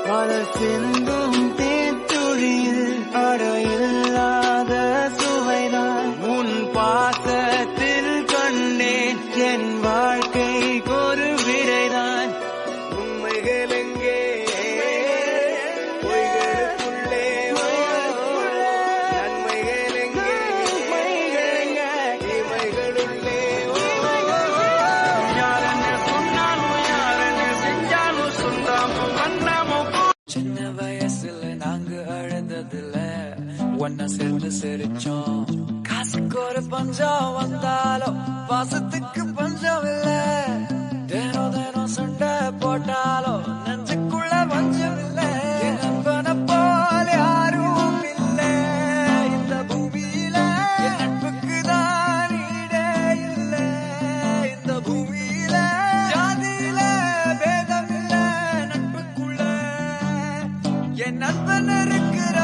மலர் சிந்தும் தேத்துழியில் அடையில்லாத சுவைதான் உன் பாசத்தில் கண்டேன் என் வாழ்க்கை ஒரு விடைதான் உண்மைகள் எங்கே பொய்களுக்குள்ளே நன்மைகள் எங்கே தீமைகளுள்ளே யாரென்ன சொன்னாலும் யாரென்ன செஞ்சாலும் சொல்லாமோ வண்ணாமோ சின்ன வயசுல நாங்க அழுததுல ஒன்ன சேர்ந்து சிரிச்சோம் காசுக்கு ஒரு பஞ்சம் வந்தாலும் பாசத்துக்கு பஞ்சம் இல்ல தினம் தினம் சண்டை போட்டாலும் நெஞ்சுக்குள்ள பஞ்சம் இல்ல நண்பனை போல யாரும் இல்ல இந்த பூமியில என் நட்புக்கு தான் ஈடே இல்ல இந்த பூமியில ஜாதியில பேதம் இல்ல நட்புக்குள்ள என் நண்பன் இருக்கிற